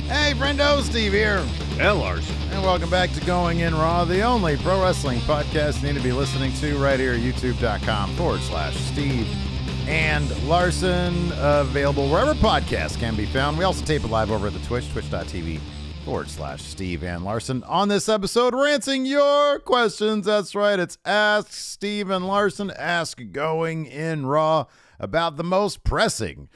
Hey, friendo, Steve here. And Larson. And welcome back to Going In Raw, the only pro wrestling podcast you need to be listening to right here at youtube.com/Steve and Larson. Available wherever podcasts can be found. We also tape it live over at the Twitch, twitch.tv/Steve and Larson. On this episode, we're answering your questions. That's right. It's Ask Steve and Larson. Ask Going In Raw about the most pressing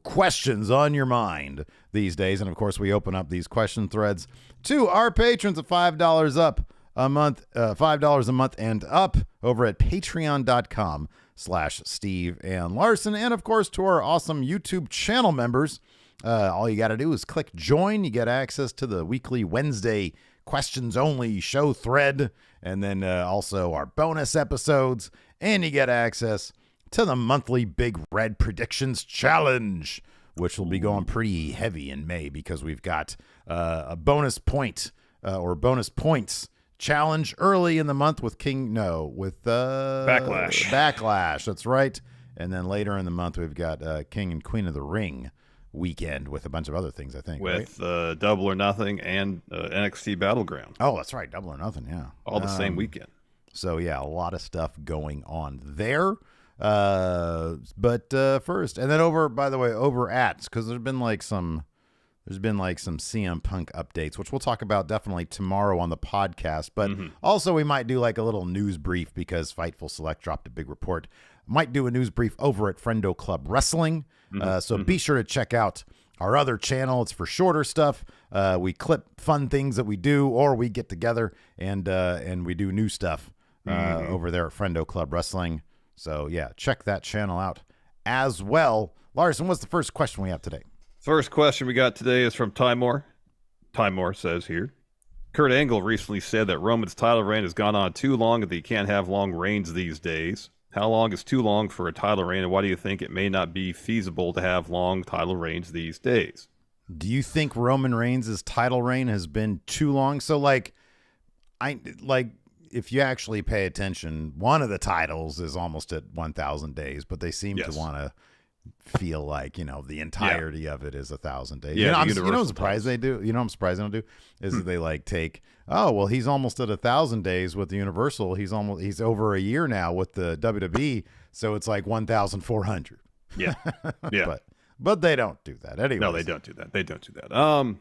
questions on your mind these days. And of course, we open up these question threads to our patrons at $5 up a month, $5 a month and up over at patreon.com/Steve and Larson. And of course, to our awesome YouTube channel members, all you got to do is click join. You get access to the weekly Wednesday questions only show thread, and then also our bonus episodes, and you get access to the monthly Big Red Predictions Challenge, which will be going pretty heavy in May because we've got a bonus point or bonus points challenge early in the month with Backlash. That's right. And then later in the month, we've got King and Queen of the Ring weekend with a bunch of other things, I think. With right? Double or Nothing and NXT Battleground. Oh, that's right. Double or Nothing, yeah. All the same weekend. So, yeah, a lot of stuff going on there. But first, and then over at, because there's been like some CM Punk updates, which we'll talk about definitely tomorrow on the podcast. But also we might do like a little news brief because Fightful Select dropped a big report. Might do a news brief over at Friendo Club Wrestling. So be sure to check out our other channel. It's for shorter stuff. We clip fun things that we do, or we get together and we do new stuff over there at Friendo Club Wrestling. So, yeah, check that channel out as well. Larson, what's the first question we have today? First question we got today is from Timor. Timor says here, Kurt Angle recently said that Roman's title reign has gone on too long and that he can't have long reigns these days. How long is too long for a title reign, and why do you think it may not be feasible to have long title reigns these days? Do you think Roman Reigns' title reign has been too long? So, if you actually pay attention, one of the titles is almost at 1,000 days, but they seem to want to feel like, the entirety of it is 1,000 days. Yeah, I'm surprised they do. I'm surprised they don't do is that they take, he's almost at 1,000 days with the Universal. He's over a year now with the WWE. So it's like 1,400. Yeah. Yeah. but they don't do that anyway. No, they don't do that.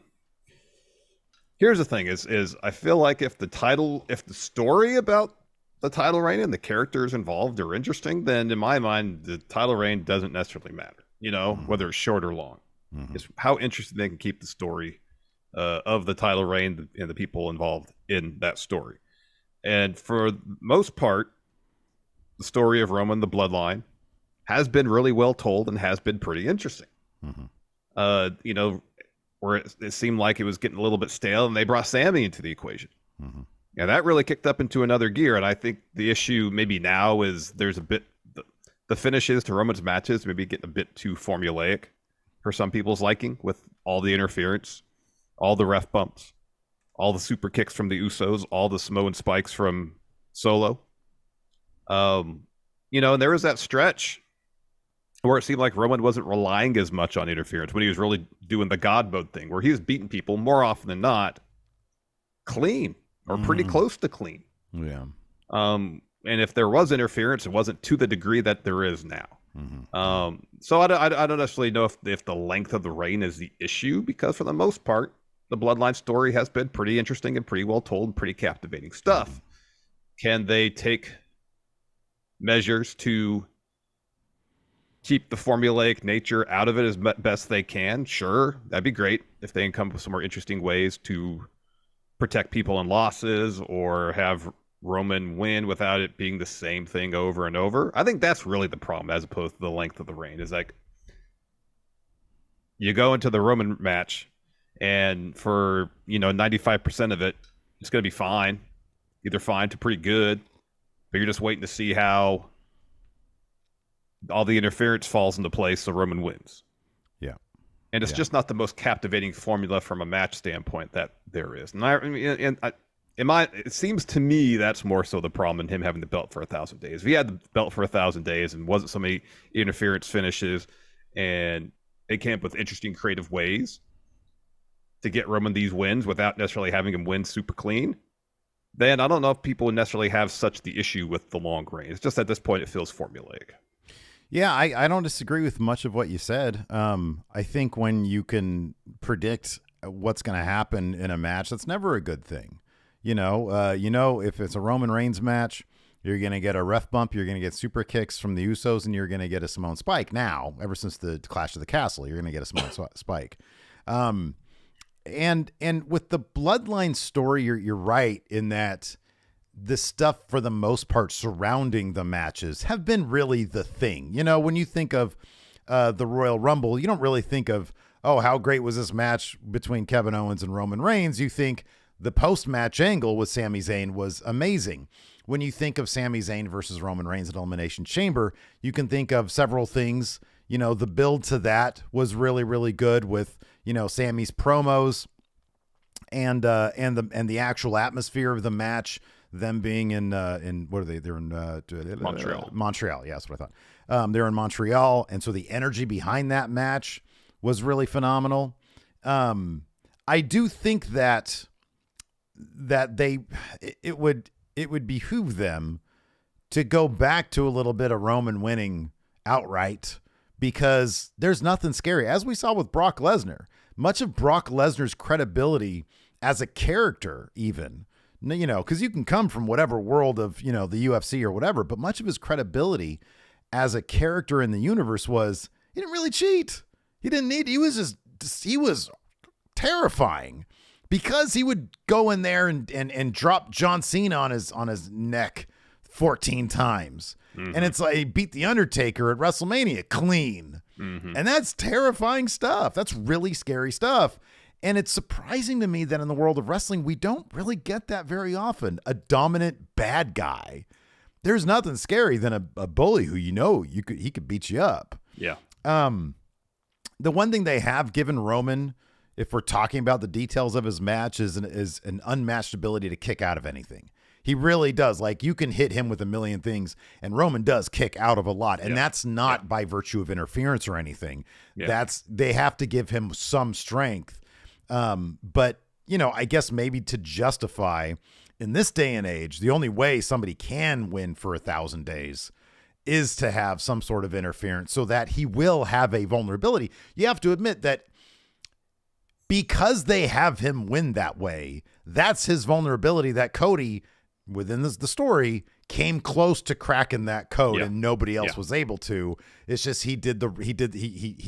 Here's the thing is I feel like if the story about the title reign and the characters involved are interesting, then in my mind, the title reign doesn't necessarily matter, whether it's short or long. It's how interesting they can keep the story of the title reign and the people involved in that story. And for the most part, the story of Roman, the bloodline, has been really well told and has been pretty interesting. Where it seemed like it was getting a little bit stale, and they brought Sammy into the equation. Yeah, that really kicked up into another gear, and I think the issue maybe now is there's a bit the finishes to Roman's matches maybe getting a bit too formulaic for some people's liking, with all the interference, all the ref bumps, all the super kicks from the Usos, all the Samoan spikes from Solo. And there was that stretch where it seemed like Roman wasn't relying as much on interference when he was really doing the God mode thing, where he was beating people more often than not clean or pretty close to clean. Yeah. And if there was interference, it wasn't to the degree that there is now. So I don't necessarily know if the length of the reign is the issue, because for the most part, the Bloodline story has been pretty interesting and pretty well told and pretty captivating stuff. Can they take measures to keep the formulaic nature out of it as best they can? Sure, that'd be great if they can come up with some more interesting ways to protect people in losses, or have Roman win without it being the same thing over and over. I think that's really the problem, as opposed to the length of the reign. Is like, you go into the Roman match, and for 95% of it, it's going to be fine, either fine to pretty good, but you're just waiting to see how all the interference falls into place so Roman wins. Yeah. And it's just not the most captivating formula from a match standpoint that there is. And it seems to me that's more so the problem in him having the belt for 1,000 days. If he had the belt for 1,000 days and wasn't so many interference finishes, and they came up with interesting creative ways to get Roman these wins without necessarily having him win super clean, then I don't know if people would necessarily have such the issue with the long reign. It's just at this point it feels formulaic. Yeah, I don't disagree with much of what you said. I think when you can predict what's going to happen in a match, that's never a good thing. If it's a Roman Reigns match, you're going to get a ref bump, you're going to get super kicks from the Usos, and you're going to get a Simone Spike. Now, ever since the Clash of the Castle, you're going to get a Simone Spike. And with the Bloodline story, you're right in that the stuff for the most part surrounding the matches have been really the thing. When you think of the Royal Rumble, you don't really think of, oh, how great was this match between Kevin Owens and Roman Reigns? You think the post-match angle with Sami Zayn was amazing. When you think of Sami Zayn versus Roman Reigns at Elimination Chamber, you can think of several things. The build to that was really, really good with, Sami's promos and the actual atmosphere of the match. Them being in what are they? They're in Montreal. Montreal, yeah, that's what I thought. They're in Montreal, and so the energy behind that match was really phenomenal. I do think that it would behoove them to go back to a little bit of Roman winning outright, because there's nothing scary, as we saw with Brock Lesnar. Much of Brock Lesnar's credibility as a character, even. Because you can come from whatever world of, the UFC or whatever, but much of his credibility as a character in the universe was he didn't really cheat. He didn't need, he was terrifying because he would go in there and drop John Cena on his neck 14 times. Mm-hmm. And it's like he beat The Undertaker at WrestleMania clean. Mm-hmm. And that's terrifying stuff. That's really scary stuff. And it's surprising to me that in the world of wrestling, we don't really get that very often. A dominant bad guy. There's nothing scary than a bully who he could beat you up. Yeah. The one thing they have given Roman, if we're talking about the details of his match, is an unmatched ability to kick out of anything. He really does. Like, you can hit him with a million things, and Roman does kick out of a lot. And that's not by virtue of interference or anything. Yeah. They have to give him some strength. But I guess maybe to justify in this day and age, the only way somebody can win for 1,000 days is to have some sort of interference so that he will have a vulnerability. You have to admit that because they have him win that way, that's his vulnerability, that Cody within the story came close to cracking that code and nobody else was able to. It's just, he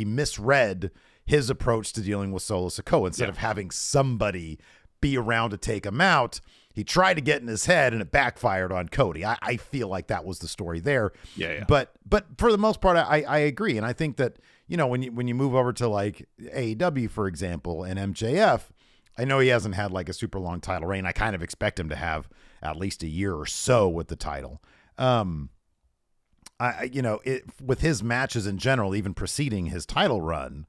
misread his approach to dealing with Solo Sikoa. Instead of having somebody be around to take him out, he tried to get in his head and it backfired on Cody. I feel like that was the story there. Yeah. But for the most part, I agree. And I think that, when you move over to like AEW, for example, and MJF, I know he hasn't had like a super long title reign. I kind of expect him to have at least a year or so with the title. With his matches in general, even preceding his title run,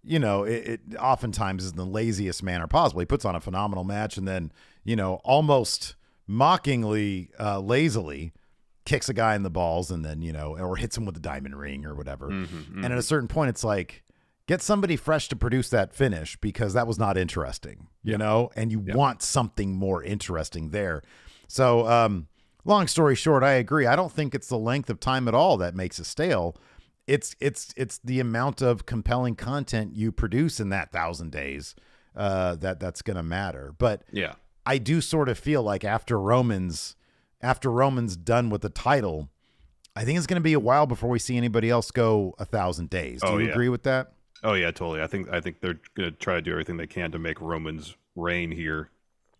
it oftentimes is the laziest manner possible. He puts on a phenomenal match and then, almost mockingly, lazily kicks a guy in the balls and then, or hits him with a diamond ring or whatever. And at a certain point, it's like, get somebody fresh to produce that finish, because that was not interesting, and you want something more interesting there. So, long story short, I agree. I don't think it's the length of time at all that makes it stale. It's the amount of compelling content you produce in that 1,000 days that's going to matter. But I do sort of feel like after Roman's done with the title, I think it's going to be a while before we see anybody else go 1,000 days. Do you agree with that? Oh yeah, totally. I think they're going to try to do everything they can to make Roman's reign here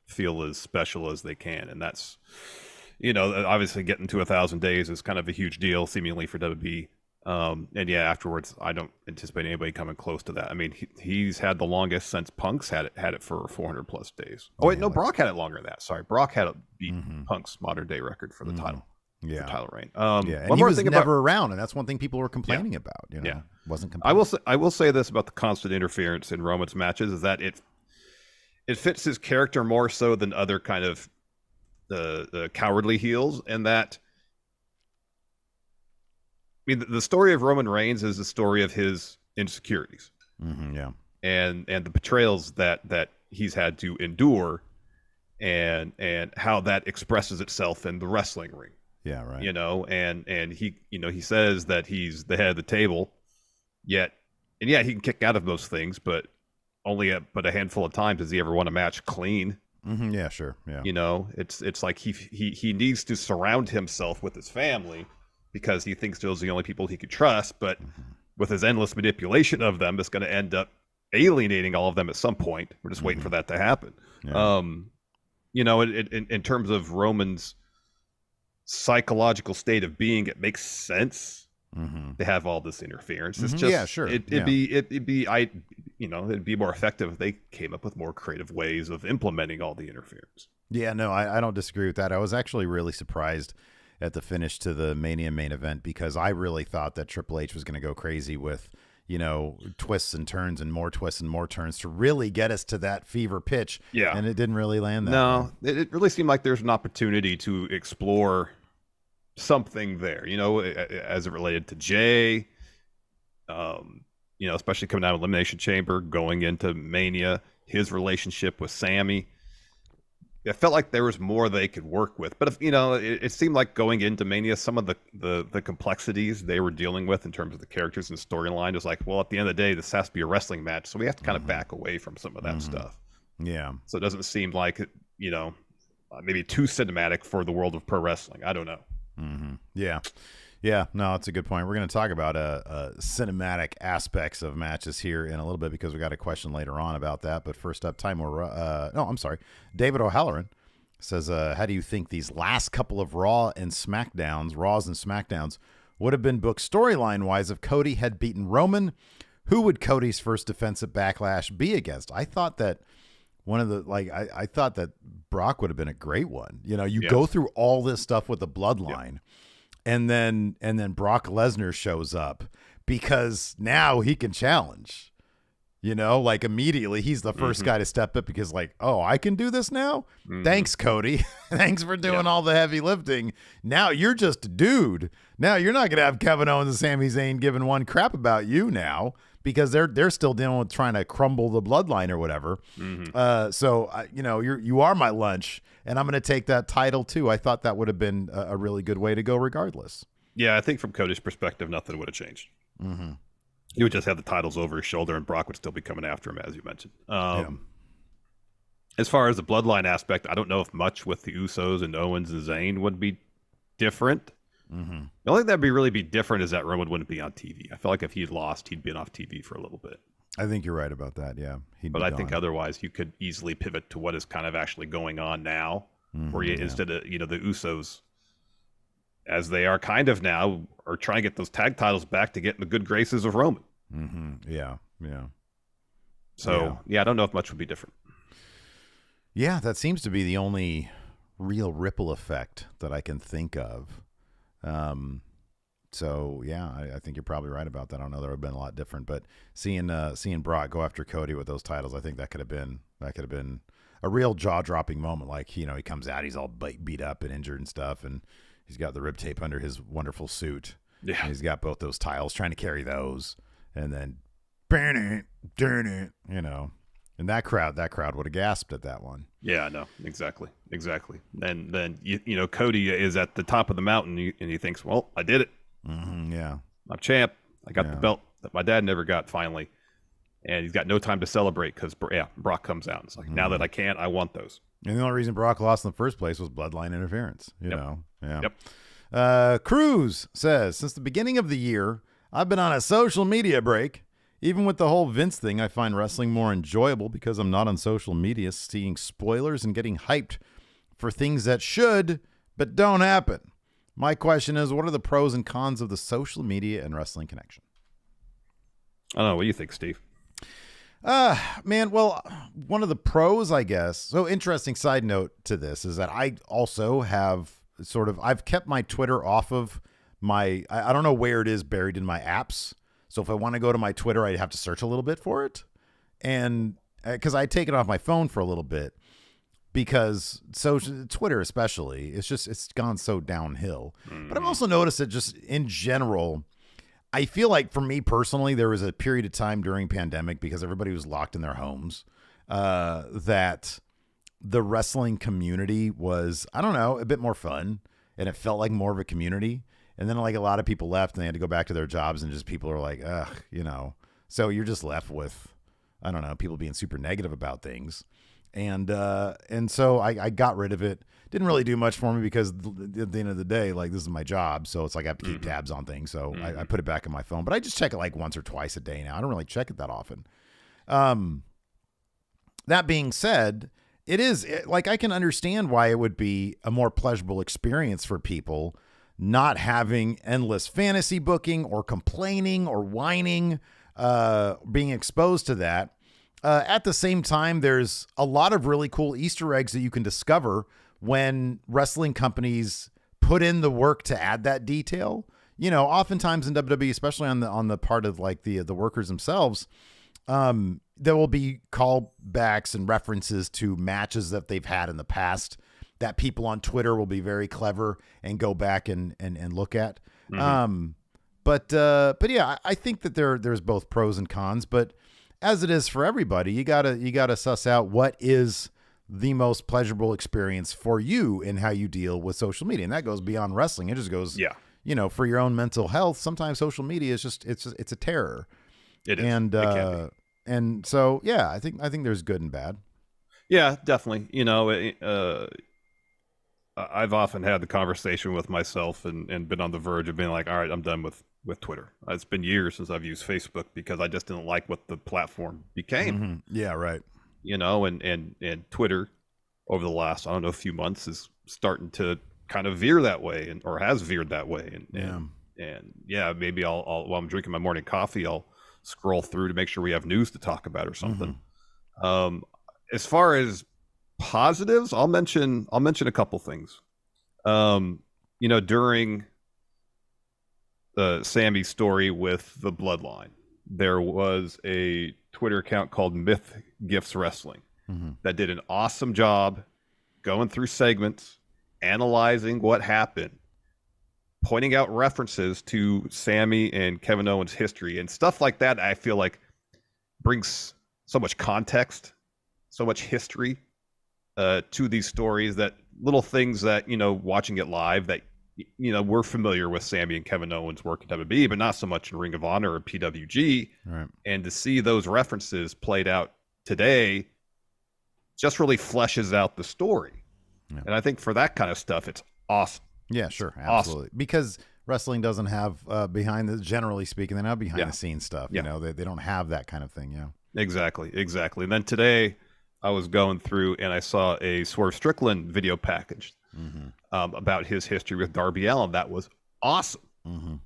feel as special as they can, and that's, obviously getting to 1,000 days is kind of a huge deal, seemingly, for WWE. And afterwards, I don't anticipate anybody coming close to that. I mean, he's had the longest since Punk's had it for 400 plus days. Oh wait, no, Brock had it longer than that. Sorry, Brock had it beat Punk's modern day record for the title. Yeah, title reign. And he was never around, and that's one thing people were complaining about. Wasn't complaining. I will say this about the constant interference in Roman's matches is that it fits his character more so than other kind of the cowardly heels, and that, I mean, the story of Roman Reigns is the story of his insecurities. and the betrayals that he's had to endure, and how that expresses itself in the wrestling ring. Yeah, right. And he says that he's the head of the table, yet he can kick out of most things, but only but a handful of times does he ever won a match clean. Mm-hmm. Yeah, sure. Yeah. It's like he needs to surround himself with his family because he thinks those are the only people he could trust, but with his endless manipulation of them, it's going to end up alienating all of them at some point. We're just waiting for that to happen. Yeah. In terms of Roman's psychological state of being, it makes sense to have all this interference. It's just, sure. It'd be more effective if they came up with more creative ways of implementing all the interference. Yeah, no, I don't disagree with that. I was actually really surprised at the finish to the Mania main event because I really thought that Triple H was going to go crazy with, twists and turns and more twists and more turns to really get us to that fever pitch. Yeah. And it didn't really land that No, it really seemed like there's an opportunity to explore something there, as it related to Jay, especially coming out of Elimination Chamber, going into Mania, his relationship with Sammy. It felt like there was more they could work with, but it seemed like going into Mania, some of the complexities they were dealing with in terms of the characters and storyline was like, well, at the end of the day, this has to be a wrestling match, so we have to kind of back away from some of that stuff. Yeah. So it doesn't seem like maybe too cinematic for the world of pro wrestling. I don't know. Yeah. Yeah, no, that's a good point. We're going to talk about cinematic aspects of matches here in a little bit because we got a question later on about that. But first up, David O'Halloran says, how do you think these last couple of Raws and SmackDowns would have been booked storyline-wise if Cody had beaten Roman? Who would Cody's first defense at Backlash be against? I thought that I thought that Brock would have been a great one. Go through all this stuff with the bloodline. Yep. And then Brock Lesnar shows up because now he can challenge, immediately he's the first guy to step up because I can do this now. Thanks, Cody. Thanks for doing all the heavy lifting. Now you're just a dude. Now you're not going to have Kevin Owens and Sami Zayn giving one crap about you now because they're still dealing with trying to crumble the bloodline or whatever. So you are my lunch. And I'm going to take that title, too. I thought that would have been a really good way to go regardless. Yeah, I think from Cody's perspective, nothing would have changed. He would just have the titles over his shoulder, and Brock would still be coming after him, as you mentioned. As far as the bloodline aspect, I don't know if much with the Usos and Owens and Zayn would be different. The only thing that would really be different is that Roman wouldn't be on TV. I feel like if he'd lost, he'd been off TV for a little bit. I think you're right about that, yeah. But I think otherwise you could easily pivot to what is kind of actually going on now, where instead of, the Usos, as they are kind of now, are trying to get those tag titles back to get in the good graces of Roman. Yeah. So, I don't know if much would be different. Yeah, that seems to be the only real ripple effect that I can think of. So I think you're probably right about that. I don't know, there would have been a lot different, but seeing Brock go after Cody with those titles, I think that could have been a real jaw-dropping moment. He comes out, he's all beat up and injured and stuff, and he's got the rib tape under his wonderful suit. Yeah, and he's got both those titles, trying to carry those, and then burn it, and that crowd would have gasped at that one. Yeah, no, exactly. And then Cody is at the top of the mountain, and he thinks, well, I did it. Yeah, I'm champ. I got the belt that my dad never got finally, and he's got no time to celebrate because Brock comes out. It's like now that I can't, I want those. And the only reason Brock lost in the first place was bloodline interference. You know, Cruz says, since the beginning of the year, I've been on a social media break. Even with the whole Vince thing, I find wrestling more enjoyable because I'm not on social media, seeing spoilers and getting hyped for things that should but don't happen. My question is, what are the pros and cons of the social media and wrestling connection? I don't know. What do you think, Steve? Man, well, one of the pros, I guess. So interesting side note to this is that I also have I've kept my Twitter off of I don't know where it is buried in my apps. So if I want to go to my Twitter, I'd have to search a little bit for it. And because I take it off my phone for a little bit, because Twitter especially, it's gone so downhill. But I've also noticed that just in general, I feel like for me personally, there was a period of time during pandemic because everybody was locked in their homes, that the wrestling community was, I don't know, a bit more fun, and it felt like more of a community. And then like a lot of people left and they had to go back to their jobs, and just people are like, ugh, you know, so you're just left with, I don't know, people being super negative about things. And so I got rid of it. Didn't really do much for me because at the end of the day, like, this is my job. So it's like I have to keep tabs on things. So I put it back in my phone, but I just check it like once or twice a day now. I don't really check it that often. That being said, like, I can understand why it would be a more pleasurable experience for people not having endless fantasy booking or complaining or whining, being exposed to that. At the same time, there's a lot of really cool Easter eggs that you can discover when wrestling companies put in the work to add that detail. You know, oftentimes in WWE, especially on the part of like the workers themselves, there will be callbacks and references to matches that they've had in the past that people on Twitter will be very clever and go back and look at. But yeah, I think that there's both pros and cons, but as it is for everybody, you gotta suss out what is the most pleasurable experience for you and how you deal with social media. And that goes beyond wrestling. It just goes, you know, for your own mental health. Sometimes social media is just, it's a terror. It is. And so, yeah, I think there's good and bad. Yeah, definitely. You know, I've often had the conversation with myself and been on the verge of being like, all right, I'm done with Twitter. It's been years since I've used Facebook because I just didn't like what the platform became. Yeah, right. You know, and Twitter over the last, I don't know, few months is starting to kind of veer that way, or has veered that way. And maybe I'll while I'm drinking my morning coffee, I'll scroll through to make sure we have news to talk about or something. As far as positives, I'll mention a couple things. You know, during Sammy's story with the Bloodline, there was a Twitter account called Myth Gifts Wrestling that did an awesome job going through segments, analyzing what happened, pointing out references to Sammy and Kevin Owens' history and stuff like that. I feel like brings so much context, so much history to these stories, that little things that, you know, watching it live, that, you know, we're familiar with Sammy and Kevin Owens' work at WWE, but not so much in Ring of Honor or PWG. Right. And to see those references played out today just really fleshes out the story. Yeah. And I think for that kind of stuff, it's awesome. Yeah, sure. Absolutely. Awesome. Because wrestling doesn't have generally speaking, they don't have behind the scenes stuff. You know, they don't have that kind of thing. Yeah. Exactly. And then today I was going through and I saw a Swerve Strickland video package about his history with Darby Allin. That was awesome.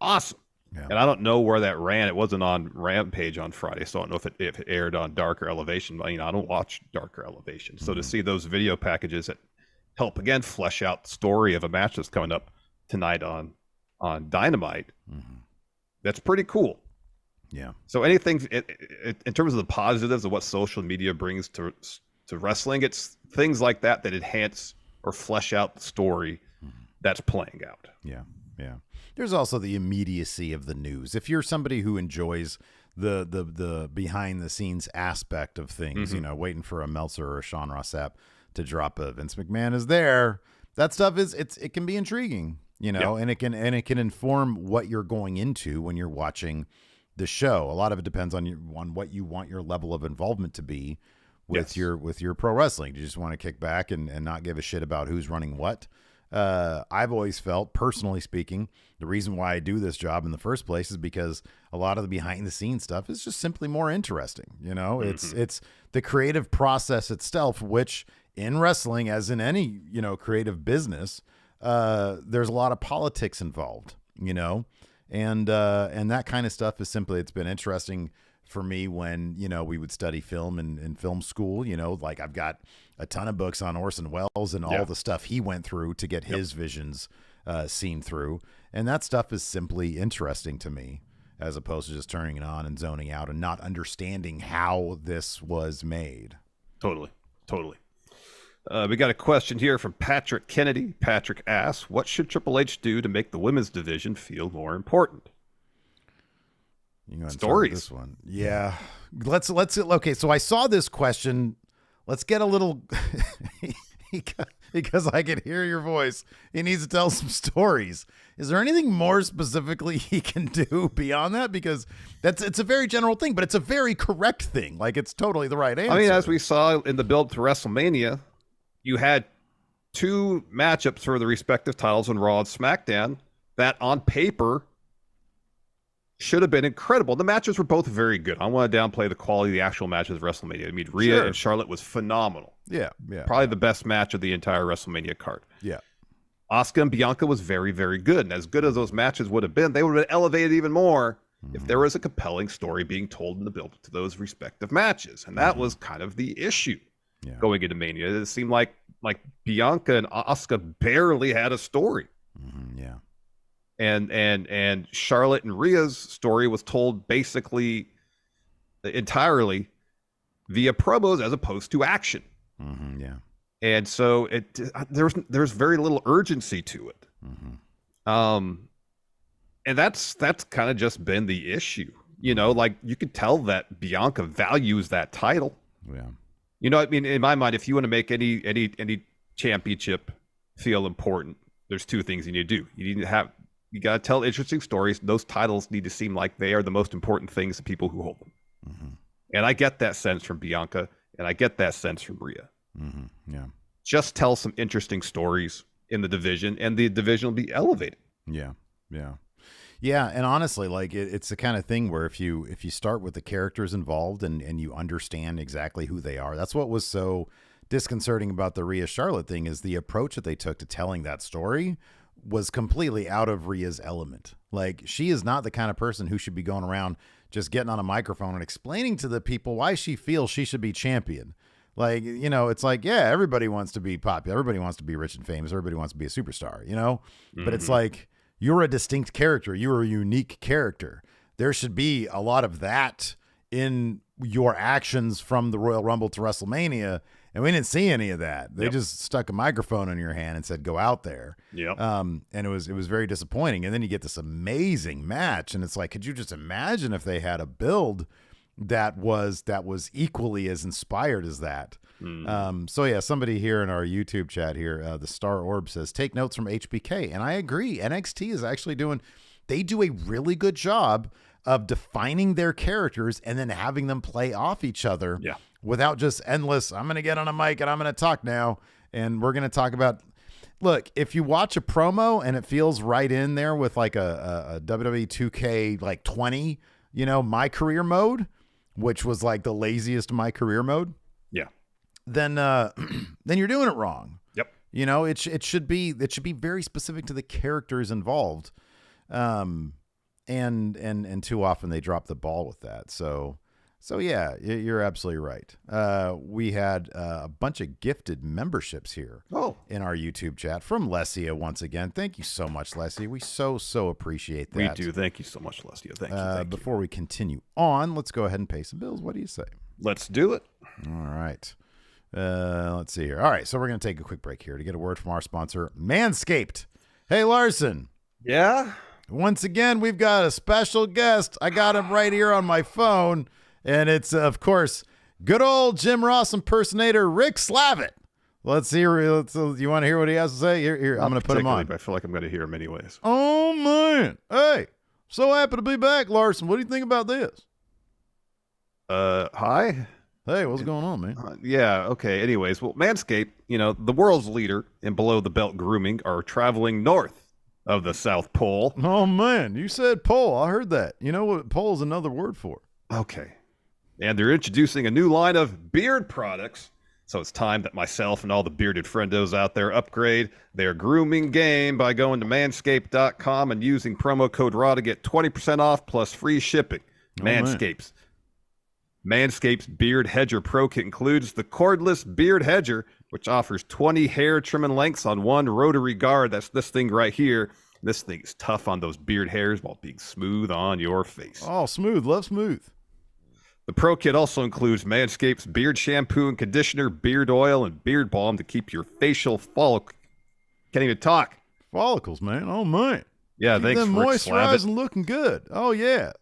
Awesome. Yeah. And I don't know where that ran. It wasn't on Rampage on Friday, so I don't know if it aired on Darker Elevation. But, you know, I don't watch Darker Elevation. So to see those video packages that help, again, flesh out the story of a match that's coming up tonight on Dynamite, that's pretty cool. Yeah. So anything in terms of the positives of what social media brings to wrestling, it's things like that enhance or flesh out the story that's playing out. Yeah. Yeah. There's also the immediacy of the news. If you're somebody who enjoys the behind the scenes aspect of things, you know, waiting for a Meltzer or a Sean Ross Sapp to drop a Vince McMahon is there, that stuff it can be intriguing, you know, and it can inform what you're going into when you're watching the show. A lot of it depends on what you want your level of involvement to be with your pro wrestling. Do you just want to kick back and not give a shit about who's running what? I've always felt, personally speaking, the reason why I do this job in the first place is because a lot of the behind the scenes stuff is just simply more interesting. You know, it's the creative process itself, which in wrestling, as in any, you know, creative business, there's a lot of politics involved, you know, and that kind of stuff is simply, it's been interesting for me when, you know, we would study film in film school. You know, like I've got a ton of books on Orson Welles and all the stuff he went through to get his visions seen through. And that stuff is simply interesting to me, as opposed to just turning it on and zoning out and not understanding how this was made. Totally. We got a question here from Patrick Kennedy. Patrick asks, what should Triple H do to make the women's division feel more important? You can go ahead and start with Stories. this one. Yeah. Let's okay, so I saw this question. Let's get a little because I can hear your voice. He needs to tell some stories. Is there anything more specifically he can do beyond that? Because it's a very general thing, but it's a very correct thing. Like, it's totally the right answer. I mean, as we saw in the build to WrestleMania, you had 2 matchups for the respective titles on Raw and SmackDown that on paper should have been incredible. The matches were both very good. I want to downplay the quality of the actual matches of WrestleMania. I mean, Rhea and Charlotte was phenomenal. Yeah. Probably the best match of the entire WrestleMania card. Yeah. Asuka and Bianca was very, very good. And as good as those matches would have been, they would have been elevated even more if there was a compelling story being told in the build to those respective matches. And that was kind of the issue going into Mania. It seemed like Bianca and Asuka barely had a story. Yeah. And Charlotte and Rhea's story was told basically entirely via promos as opposed to action. Yeah. And so there's very little urgency to it. And that's kind of just been the issue. You know, like, you could tell that Bianca values that title. Yeah. You know, I mean, in my mind, if you want to make any championship feel important, there's 2 things you need to do. You got to tell interesting stories. Those titles need to seem like they are the most important things to people who hold them. And I get that sense from Bianca, and I get that sense from Rhea. Yeah. Just tell some interesting stories in the division, and the division will be elevated. Yeah. And honestly, like, it's the kind of thing where if you start with the characters involved and you understand exactly who they are, that's what was so disconcerting about the Rhea Charlotte thing, is the approach that they took to telling that story was completely out of Rhea's element. Like, she is not the kind of person who should be going around just getting on a microphone and explaining to the people why she feels she should be champion. Like, you know, it's like, yeah, everybody wants to be popular. Everybody wants to be rich and famous. Everybody wants to be a superstar, you know? But it's like, you're a distinct character. You're a unique character. There should be a lot of that in your actions from the Royal Rumble to WrestleMania. And we didn't see any of that. They just stuck a microphone in your hand and said, go out there. And it was very disappointing. And then you get this amazing match. And it's like, could you just imagine if they had a build that was equally as inspired as that? So yeah, somebody here in our YouTube chat here, the Star Orb says, take notes from HBK. And I agree. NXT is actually they do a really good job of defining their characters and then having them play off each other without just endless, I'm going to get on a mic and I'm going to talk now. And we're going to talk about, look, if you watch a promo and it feels right in there with like a WWE 2K like 20, you know, my career mode, which was like the laziest my career mode. Then you're doing it wrong. You know, it should be very specific to the characters involved. And too often they drop the ball with that. So yeah, you're absolutely right. We had a bunch of gifted memberships here in our YouTube chat from Lesia once again. Thank you so much, Lesia. We so appreciate that. We do. Thank you so much, Lesia. Thank you. Before we continue on, let's go ahead and pay some bills. What do you say? Let's do it. All right. Let's see here. All right, so we're going to take a quick break here to get a word from our sponsor, Manscaped. Hey, Larson. Yeah? Once again, we've got a special guest. I got him right here on my phone, and it's, of course, good old Jim Ross impersonator Rick Slavitt. Let's hear. You want to hear what he has to say? Here, I'm going to put him on. But I feel like I'm going to hear him anyways. Oh, man. Hey, so happy to be back, Larson. What do you think about this? Hi? Hey, what's going on, man? Yeah, okay. Anyways, well, Manscaped, you know, the world's leader in below-the-belt grooming, are traveling north of the South Pole. Oh, man, you said pole. I heard that. You know what pole is another word for? Okay. And they're introducing a new line of beard products. So it's time that myself and all the bearded friendos out there upgrade their grooming game by going to manscaped.com and using promo code RAW to get 20% off plus free shipping. Manscaped's Beard Hedger Pro Kit includes the cordless beard hedger, which offers 20 hair trimming lengths on one rotary guard. That's this thing right here. This thing is tough on those beard hairs while being smooth on your face. Oh, smooth. Love smooth. The Pro Kit also includes Manscaped's beard shampoo and conditioner, beard oil, and beard balm to keep your facial follicles. Can't even talk. Follicles, man. Oh, man. Yeah, keep thanks, them Rick moisturized Slavitt. and looking good. Oh, yeah.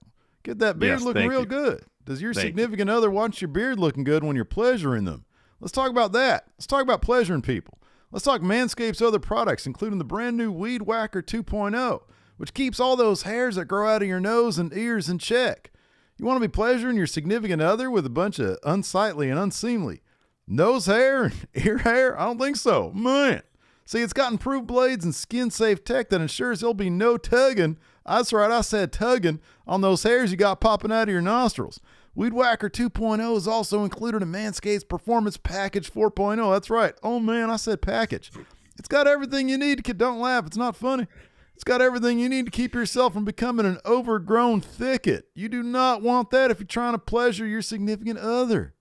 Get that beard looking real good. Does your significant other want your beard looking good when you're pleasuring them? Let's talk about that. Let's talk about pleasuring people. Let's talk Manscaped's other products, including the brand new Weed Whacker 2.0, which keeps all those hairs that grow out of your nose and ears in check. You want to be pleasuring your significant other with a bunch of unsightly and unseemly nose hair and ear hair? I don't think so. Man. See, it's got improved blades and skin-safe tech that ensures there'll be no tugging. That's right, I said tugging on those hairs you got popping out of your nostrils. Weed Whacker 2.0 is also included in Manscaped's Performance Package 4.0. That's right. Oh, man, I said package. It's got everything you need to... Don't laugh. It's not funny. It's got everything you need to keep yourself from becoming an overgrown thicket. You do not want that if you're trying to pleasure your significant other.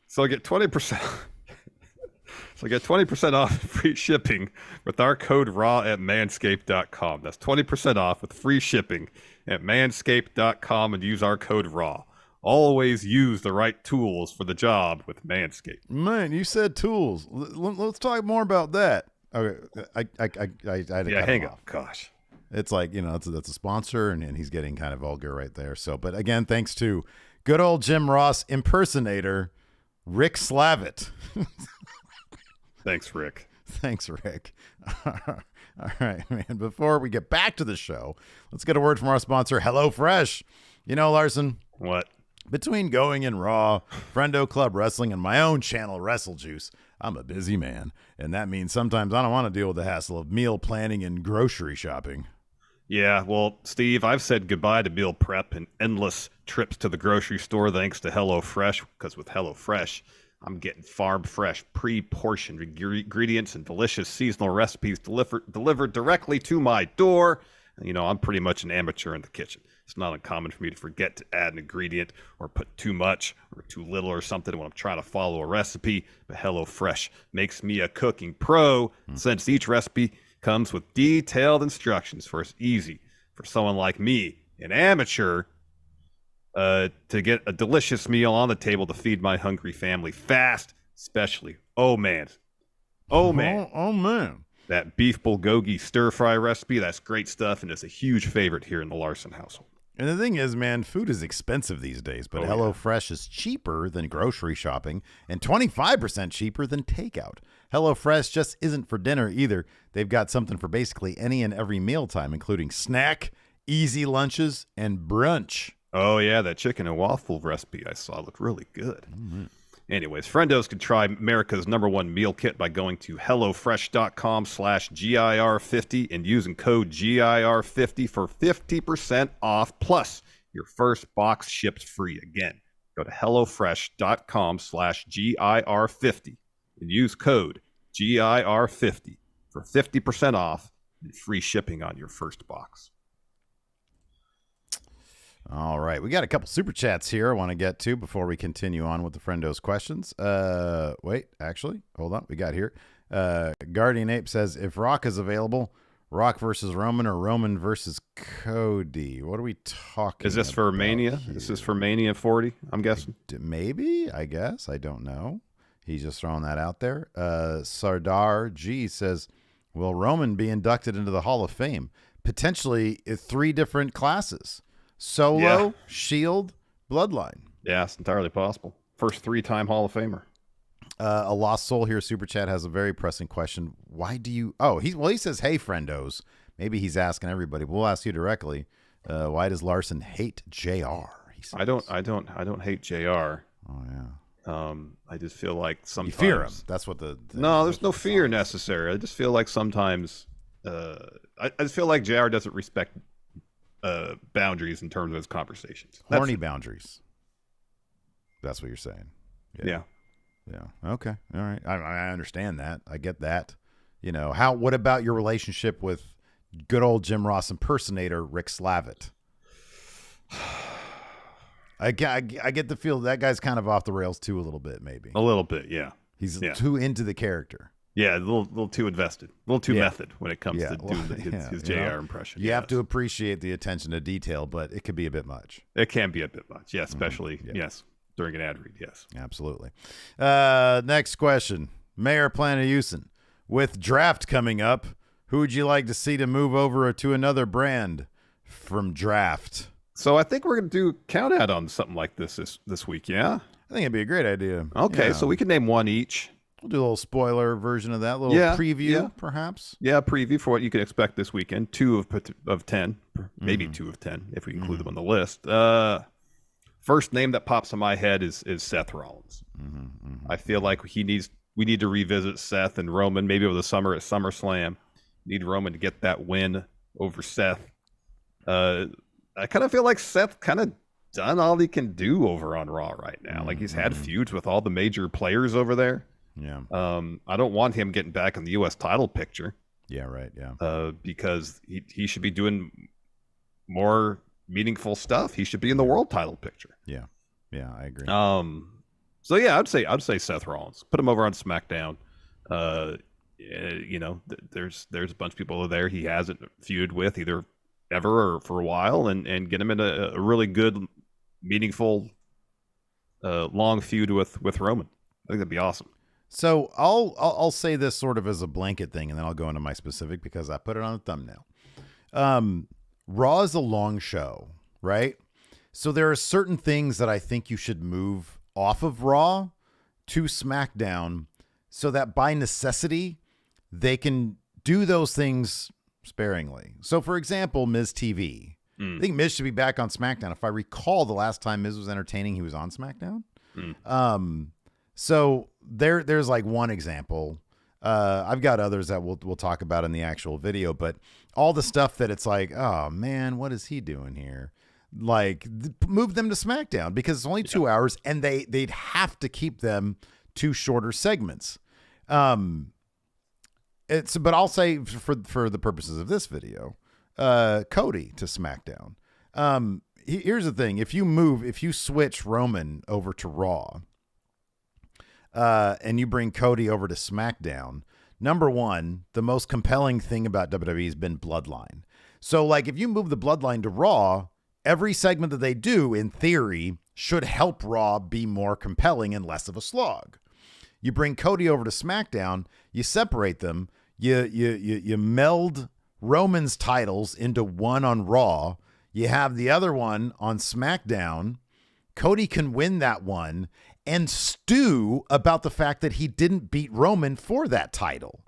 So I get 20%. So get 20% off free shipping with our code RAW at manscaped.com. That's 20% off with free shipping at manscaped.com and use our code RAW. Always use the right tools for the job with Manscaped. Man, you said tools. Let's talk more about that. Okay, I had to cut hang him up. off. Gosh. It's like, that's a sponsor, and he's getting kind of vulgar right there. So, but again, thanks to good old Jim Ross impersonator, Rick Slavitt. Thanks, Rick. Thanks, Rick. All right, man. Before we get back to the show, let's get a word from our sponsor, HelloFresh. Larson. What? Between going in Raw, Friendo Club Wrestling, and my own channel, Wrestle Juice, I'm a busy man. And that means sometimes I don't want to deal with the hassle of meal planning and grocery shopping. Yeah, well, Steve, I've said goodbye to meal prep and endless trips to the grocery store thanks to HelloFresh, because with HelloFresh, I'm getting farm fresh, pre-portioned ingredients and delicious seasonal recipes delivered directly to my door. I'm pretty much an amateur in the kitchen. It's not uncommon for me to forget to add an ingredient or put too much or too little or something when I'm trying to follow a recipe. But HelloFresh makes me a cooking pro since each recipe comes with detailed instructions for it's easy for someone like me, an amateur, to get a delicious meal on the table to feed my hungry family fast, especially. Oh, man. That beef bulgogi stir-fry recipe, that's great stuff, and it's a huge favorite here in the Larson household. And the thing is, man, food is expensive these days, but HelloFresh is cheaper than grocery shopping and 25% cheaper than takeout. HelloFresh just isn't for dinner either. They've got something for basically any and every mealtime, including snack, easy lunches, and brunch. Oh, yeah, that chicken and waffle recipe I saw looked really good. Mm-hmm. Anyways, Friendos can try America's #1 meal kit by going to HelloFresh.com/GIR50 and using code GIR50 for 50% off, plus your first box shipped free. Again, go to HelloFresh.com/GIR50 and use code GIR50 for 50% off and free shipping on your first box. All right. We got a couple super chats here I want to get to before we continue on with the Friendos questions. Wait, actually, hold on. We got here. Guardian Ape says, if Rock is available, Rock versus Roman or Roman versus Cody. What are we talking about? Is this for Mania? Here? This is for Mania 40, I'm guessing. Maybe, I guess. I don't know. He's just throwing that out there. Sardar G says, will Roman be inducted into the Hall of Fame? Potentially 3 different classes. Solo, Shield, Bloodline. Yeah, it's entirely possible. First 3-time Hall of Famer. A Lost Soul here, Super Chat, has a very pressing question. Why do you... Oh, he says, hey, Friendos. Maybe he's asking everybody. But we'll ask you directly. Why does Larson hate JR? I don't hate JR. Oh, yeah. I just feel like sometimes... You fear him. That's what the no, there's no fear necessary. I just feel like sometimes... I just feel like JR doesn't respect... boundaries in terms of his conversations. Horny boundaries. That's what you're saying. Yeah. Okay. All right. I understand that. I get that. What about your relationship with good old Jim Ross impersonator Rick Slavitt? I get the feel that guy's kind of off the rails too a little bit, maybe. A little bit, yeah. He's too into the character. Yeah, a little too invested, a little too method when it comes to doing his JR impression. You have to appreciate the attention to detail, but it could be a bit much. It can be a bit much, especially during an ad read. Yes, absolutely. Next question, Mayor Planet Houston. With draft coming up, who would you like to see to move over to another brand from draft? So I think we're going to do a count out on something like this week, yeah? I think it'd be a great idea. Okay, Yeah. so we can name one each. We'll do a little spoiler version of that, little preview, perhaps. Yeah, preview for what you can expect this weekend. 2 of 10, maybe 2 of 10 if we include them on the list. First name that pops in my head is Seth Rollins. I feel like we need to revisit Seth and Roman maybe over the summer at SummerSlam. Need Roman to get that win over Seth. I kind of feel like Seth kind of done all he can do over on Raw right now. Like he's had feuds with all the major players over there. Yeah. I don't want him getting back in the U.S. title picture. Yeah, right. Yeah. Because he should be doing more meaningful stuff. He should be in the world title picture. Yeah. Yeah, I agree. So yeah, I'd say Seth Rollins. Put him over on SmackDown. You know, there's a bunch of people over there he hasn't feuded with either ever or for a while, and get him in a really good, meaningful, long feud with Roman. I think that'd be awesome. So I'll say this sort of as a blanket thing, and then I'll go into my specific because I put it on the thumbnail. Raw is a long show, right? So there are certain things that I think you should move off of Raw to SmackDown so that by necessity they can do those things sparingly. So for example, Miz TV. I think Miz should be back on SmackDown. If I recall, the last time Miz was entertaining, he was on SmackDown. So there's like one example. I've got others that we'll talk about in the actual video, but all the stuff that it's like, oh man, what is he doing here? Like move them to SmackDown because it's only 2 hours and they'd have to keep them to shorter segments. But I'll say for the purposes of this video, Cody to SmackDown. Here's the thing. If you switch Roman over to Raw, and you bring Cody over to SmackDown, number one, the most compelling thing about WWE has been Bloodline. So like if you move the Bloodline to Raw, every segment that they do in theory should help Raw be more compelling and less of a slog. You bring Cody over to SmackDown, you separate them, you meld Roman's titles into one on Raw, you have the other one on SmackDown. Cody can win that one and stew about the fact that he didn't beat Roman for that title.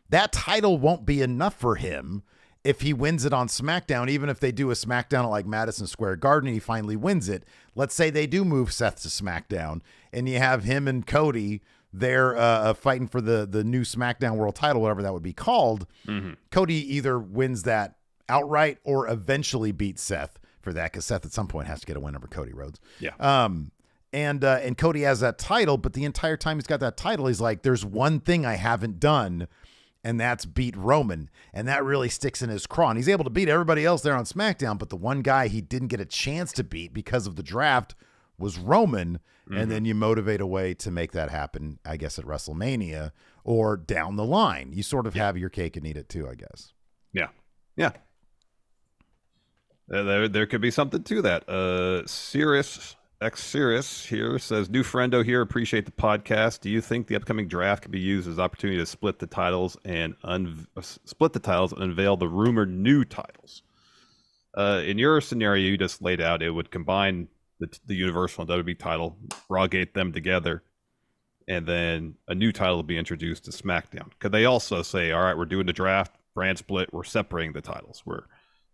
That title won't be enough for him if he wins it on SmackDown, even if they do a SmackDown at like Madison Square Garden and he finally wins it. Let's say they do move Seth to SmackDown and you have him and Cody there fighting for the new SmackDown World title, whatever that would be called. Cody either wins that outright or eventually beats Seth for that because Seth at some point has to get a win over Cody Rhodes. Yeah. And Cody has that title, but the entire time he's got that title, he's like, there's one thing I haven't done, and that's beat Roman. And that really sticks in his craw. And he's able to beat everybody else there on SmackDown, but the one guy he didn't get a chance to beat because of the draft was Roman. And then you motivate a way to make that happen, I guess, at WrestleMania or down the line. You sort of have your cake and eat it too, I guess. Yeah. Yeah. There could be something to that. Sirius here says, new friendo here, appreciate the podcast. Do you think the upcoming draft could be used as opportunity to split the titles and unveil the rumored new titles? In your scenario you just laid out, it would combine the Universal and WWE title, rawgate them together, and then a new title will be introduced to SmackDown. Could they also say, all right, we're doing the draft, brand split, we're separating the titles,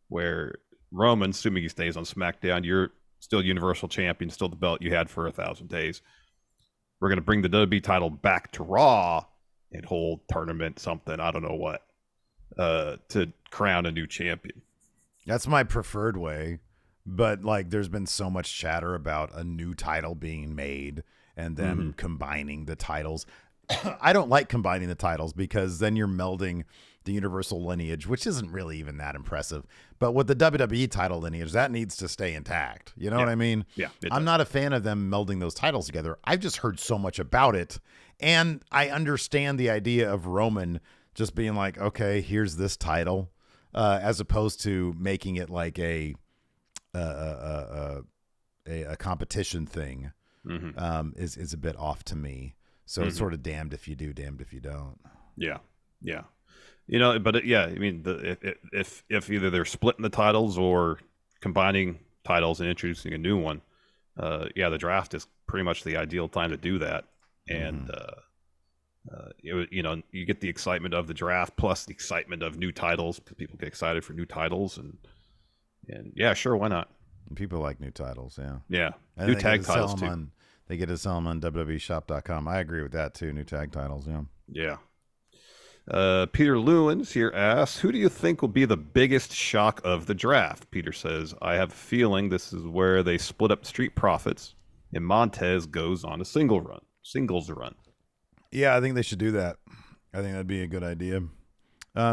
where Roman, assuming he stays on SmackDown, you're still Universal Champion, still the belt you had for 1,000 days. We're going to bring the WWE title back to Raw and hold tournament something, I don't know what, to crown a new champion. That's my preferred way. But like there's been so much chatter about a new title being made and them combining the titles. I don't like combining the titles because then you're melding the Universal lineage, which isn't really even that impressive. But with the WWE title lineage, that needs to stay intact. You know what I mean? Yeah. I'm not a fan of them melding those titles together. I've just heard so much about it. And I understand the idea of Roman just being like, okay, here's this title, as opposed to making it like a competition thing, is a bit off to me. So it's sort of damned if you do, damned if you don't. Yeah. You know, but I mean, if either they're splitting the titles or combining titles and introducing a new one, the draft is pretty much the ideal time to do that. And you get the excitement of the draft plus the excitement of new titles. People get excited for new titles, and yeah, sure, why not? People like new titles, yeah. And new tag titles too. They get to sell them on WWEshop.com. I agree with that too. New tag titles, yeah. Peter Lewins here asks, who do you think will be the biggest shock of the draft? Peter says, I have a feeling this is where they split up Street Profits and Montez goes on a singles run. Yeah, I think they should do that. I think that'd be a good idea.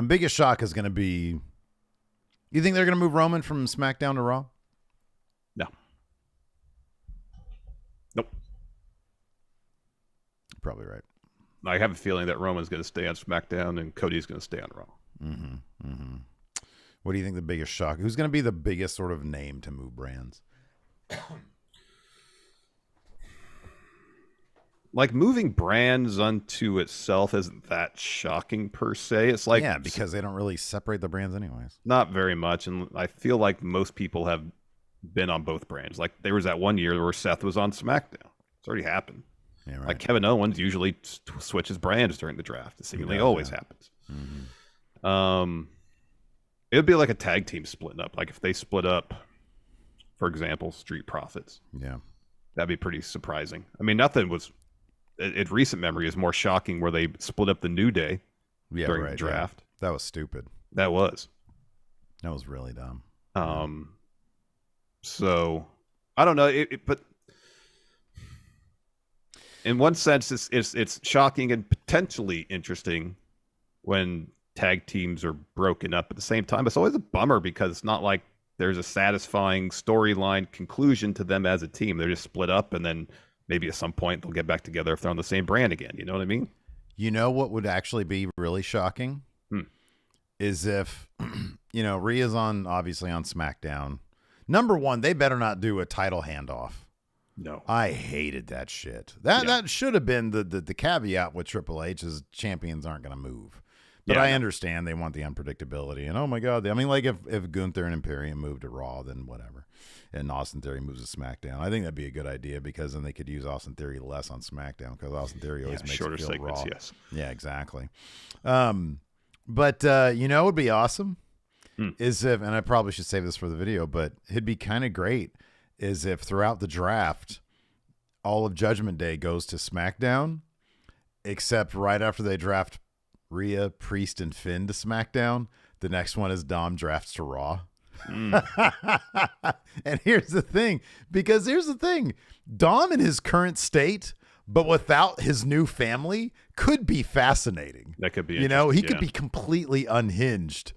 Biggest shock is going to be, you think they're going to move Roman from SmackDown to Raw? No. Nope. Probably right. I have a feeling that Roman's going to stay on SmackDown and Cody's going to stay on Raw. What do you think the biggest shock? Who's going to be the biggest sort of name to move brands? Like moving brands unto itself isn't that shocking per se. It's like, yeah, because they don't really separate the brands anyways. Not very much. And I feel like most people have been on both brands. Like there was that one year where Seth was on SmackDown. It's already happened. Yeah, right. Like Kevin Owens usually switches brands during the draft. It seemingly always happens. It would be like a tag team splitting up. Like if they split up, for example, Street Profits. Yeah. That'd be pretty surprising. I mean, nothing was, in recent memory, is more shocking where they split up the New Day during the draft. Yeah. That was stupid. That was really dumb. So I don't know. But in one sense, it's shocking and potentially interesting when tag teams are broken up. At the same time, it's always a bummer because it's not like there's a satisfying storyline conclusion to them as a team. They're just split up, and then maybe at some point they'll get back together if they're on the same brand again. You know what I mean? You know what would actually be really shocking? Is if, Rhea's obviously on SmackDown. Number one, they better not do a title handoff. No. I hated that shit. That should have been the caveat with Triple H is champions aren't going to move. But I understand they want the unpredictability. And oh my God, like if Gunther and Imperium moved to Raw, then whatever. And Austin Theory moves to SmackDown. I think that'd be a good idea because then they could use Austin Theory less on SmackDown because Austin Theory always makes shorter it feel segments, Raw. yes. Yeah, exactly. But what would be awesome is if, and I probably should save this for the video, but it'd be kind of great is if throughout the draft, all of Judgment Day goes to SmackDown, except right after they draft Rhea, Priest, and Finn to SmackDown, the next one is Dom drafts to Raw. And here's the thing, Dom in his current state, but without his new family, could be fascinating. That could be, he could be completely unhinged.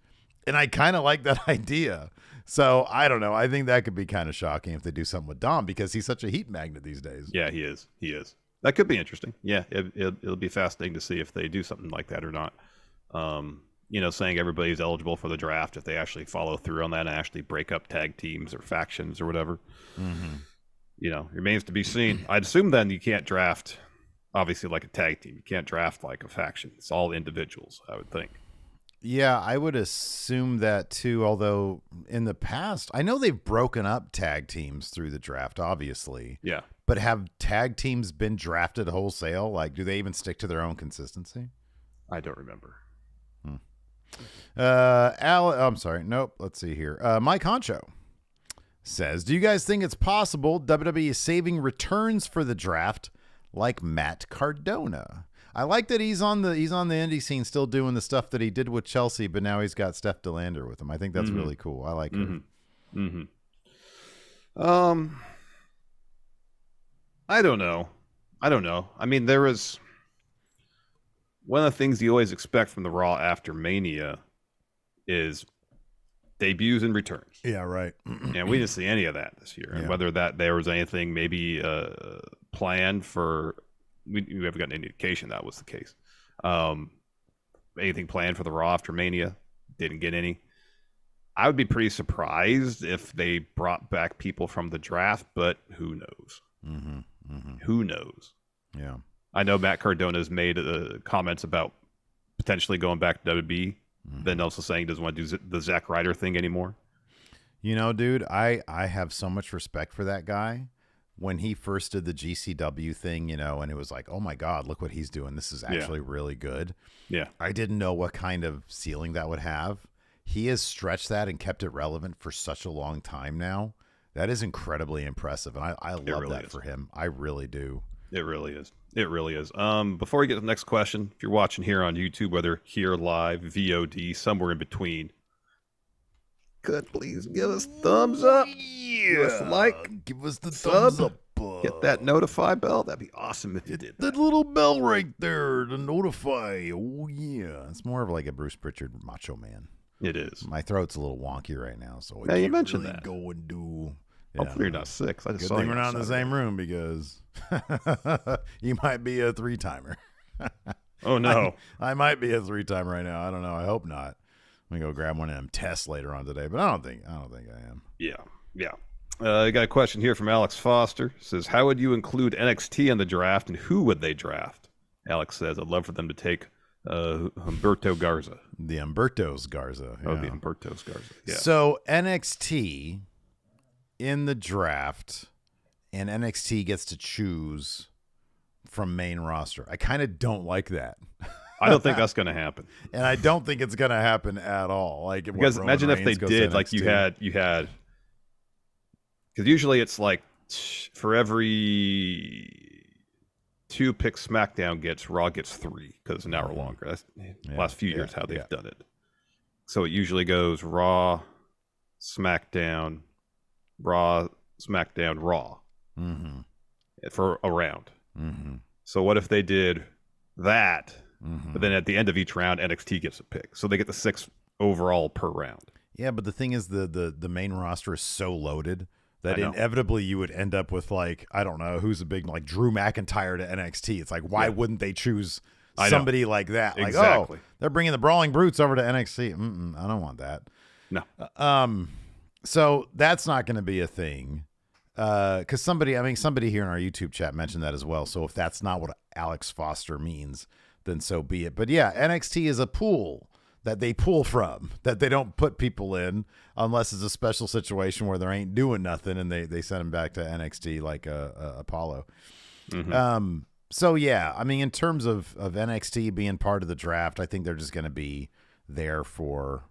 And I kind of like that idea. So I don't know. I think that could be kind of shocking if they do something with Dom because he's such a heat magnet these days. Yeah, he is. That could be interesting. Yeah, it'll be fascinating to see if they do something like that or not. Saying everybody's eligible for the draft, if they actually follow through on that and actually break up tag teams or factions or whatever. Remains to be seen. I'd assume then you can't draft, obviously, like a tag team. You can't draft like a faction. It's all individuals, I would think. Yeah, I would assume that too, although in the past, I know they've broken up tag teams through the draft, obviously. Yeah. But have tag teams been drafted wholesale? Like, do they even stick to their own consistency? I don't remember. I'm sorry. Nope. Let's see here. Mike Honcho says, do you guys think it's possible WWE is saving returns for the draft like Matt Cardona? I like that he's on the indie scene still doing the stuff that he did with Chelsea, but now he's got Steph DeLander with him. I think that's really cool. I like her. I don't know. I mean, there was one of the things you always expect from the Raw after Mania is debuts and returns. Yeah, right. And we didn't see any of that this year. And whether that there was anything maybe planned for, we haven't gotten any indication that was the case. Anything planned for the Raw after Mania? Didn't get any. I would be pretty surprised if they brought back people from the draft, but who knows? Who knows? Yeah. I know Matt Cardona's made comments about potentially going back to WB, then also saying he doesn't want to do the Zack Ryder thing anymore. You know, dude, I have so much respect for that guy. When he first did the GCW thing, you know, and it was like, oh my God, look what he's doing. This is actually really good. Yeah. I didn't know what kind of ceiling that would have. He has stretched that and kept it relevant for such a long time now. That is incredibly impressive. And I love really that is. for him. I really do. It really is. It really is. Before we get to the next question, if you're watching here on YouTube, whether here live, VOD, somewhere in between, could please give us thumbs up. Yeah. Give us a like. Give us the Sub. thumbs up. Hit that notify bell. That'd be awesome if you did that little bell right there to notify. Oh, yeah. It's more of like a Bruce Pritchard Macho Man. It is. My throat's a little wonky right now, so Yeah, I you can't mentioned really that. go and do. Hopefully you're not sick. I just Good saw thing you we're not in the outside. same room because you might be a 3-timer. Oh no, I might be a 3-timer right now. I don't know. I hope not. I'm gonna go grab one of them tests later on today, but I don't think I am. Yeah. I got a question here from Alex Foster. It says, how would you include NXT in the draft, and who would they draft? Alex says, I'd love for them to take Humberto Garza. The Humberto's Garza. Oh, the Humberto's Garza. Yeah. So NXT in the draft, and NXT gets to choose from main roster. I kind of don't like that. I don't think that's going to happen. And I don't think it's going to happen at all. Like, because imagine if they did, like you had, because usually it's like for every 2 picks SmackDown gets, Raw gets 3 because it's an hour longer. That's the last few years how they've done it. So it usually goes Raw, SmackDown, Raw, SmackDown, Raw for a round. So what if they did that, but then at the end of each round, NXT gets a pick. So they get the 6 overall per round. Yeah, but the thing is the main roster is so loaded that inevitably you would end up with, like, I don't know, who's a big, like, Drew McIntyre to NXT. It's like, why wouldn't they choose somebody like that? Like, exactly. Oh, they're bringing the Brawling Brutes over to NXT. I don't want that. No. So that's not going to be a thing. Because somebody here in our YouTube chat mentioned that as well. So if that's not what Alex Foster means, then so be it. But yeah, NXT is a pool that they pull from, that they don't put people in unless it's a special situation where there ain't doing nothing and they send them back to NXT like Apollo. So yeah, I mean, in terms of NXT being part of the draft, I think they're just going to be there for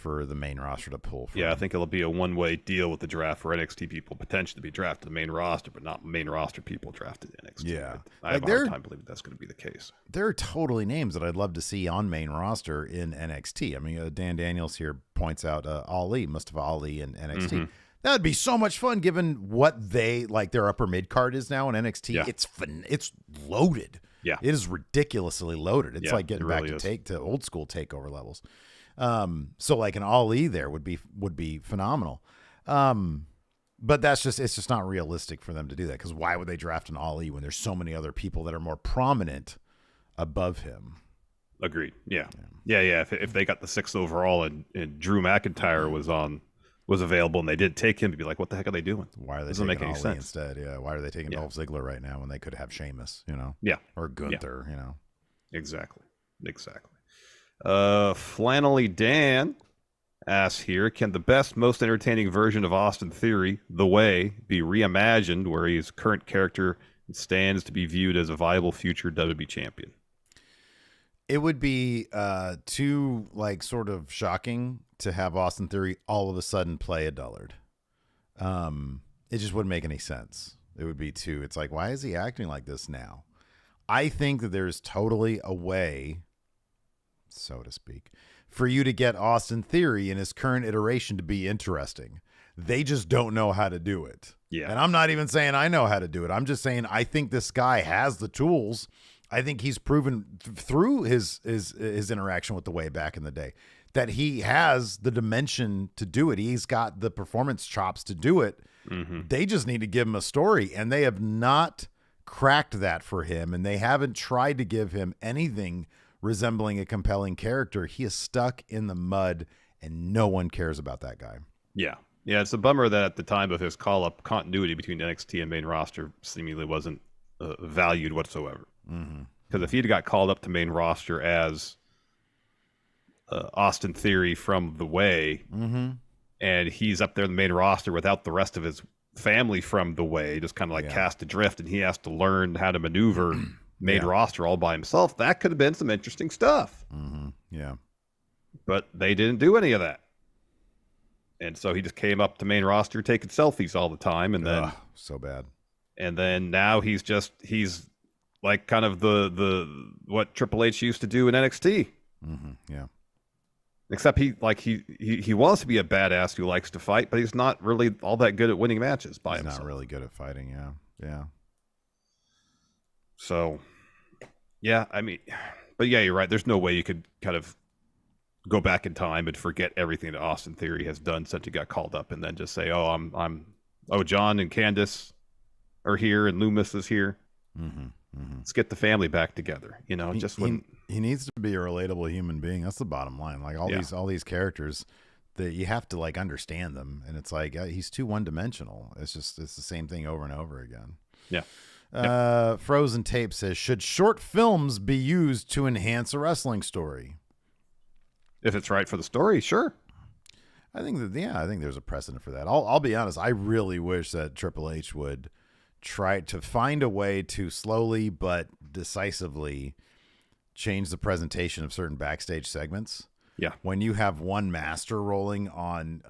the main roster to pull from. Yeah, I think it'll be a one-way deal with the draft for NXT people potentially to be drafted to the main roster, but not main roster people drafted to NXT. Yeah. I have a hard time believing that's going to be the case. There are totally names that I'd love to see on main roster in NXT. I mean, Dan Daniels here points out Mustafa Ali in NXT. That would be so much fun given what they, like, their upper mid card is now in NXT. Yeah. It's loaded. Yeah. It is ridiculously loaded. It's like getting back really to old school takeover levels. So like an Ali there would be phenomenal. But it's just not realistic for them to do that, because why would they draft an Ali when there's so many other people that are more prominent above him? Agreed. Yeah. If they got the 6th overall and Drew McIntyre was available and they did take him, to be like, what the heck are they doing? Why are they Doesn't taking make any Ali sense instead? Yeah. Why are they taking Dolph Ziggler right now when they could have Sheamus, Yeah. or Gunther, Exactly. Flannelly Dan asks here, can the best, most entertaining version of Austin Theory, The Way, be reimagined where his current character stands to be viewed as a viable future WWE champion? It would be too, like, sort of shocking to have Austin Theory all of a sudden play a dullard. It just wouldn't make any sense. It would be too, it's like, why is he acting like this now? I think that there's totally a way, so to speak, for you to get Austin Theory in his current iteration to be interesting. They just don't know how to do it. Yeah. And I'm not even saying I know how to do it. I'm just saying I think this guy has the tools. I think he's proven through his interaction with The Way back in the day that he has the dimension to do it. He's got the performance chops to do it. They just need to give him a story, and they have not cracked that for him, and they haven't tried to give him anything resembling a compelling character. He is stuck in the mud, and no one cares about that guy. Yeah, it's a bummer that at the time of his call-up, continuity between NXT and main roster seemingly wasn't valued whatsoever. Because if he'd got called up to main roster as Austin Theory from The Way, and he's up there in the main roster without the rest of his family from the way, just kind of like cast adrift, and he has to learn how to maneuver main roster all by himself. That could have been some interesting stuff. Mm-hmm. Yeah. But they didn't do any of that. And so he just came up to main roster taking selfies all the time, and then so bad. And then now he's like kind of the what Triple H used to do in NXT. Mm-hmm. Yeah. Except he wants to be a badass who likes to fight, but he's not really all that good at winning matches by himself. He's not really good at fighting. Yeah. Yeah. So, yeah, I mean, but yeah, you're right. There's no way you could kind of go back in time and forget everything that Austin Theory has done since he got called up, and then just say, "Oh, John and Candice are here, and Loomis is here. Mm-hmm. Mm-hmm. Let's get the family back together." You know, he needs to be a relatable human being. That's the bottom line. Like all these characters that you have to like understand them, and it's like he's too one dimensional. It's the same thing over and over again. Yeah. Frozen Tape says, should short films be used to enhance a wrestling story? If it's right for the story, sure. I think there's a precedent for that. I'll be honest. I really wish that Triple H would try to find a way to slowly but decisively change the presentation of certain backstage segments. Yeah. When you have one master rolling on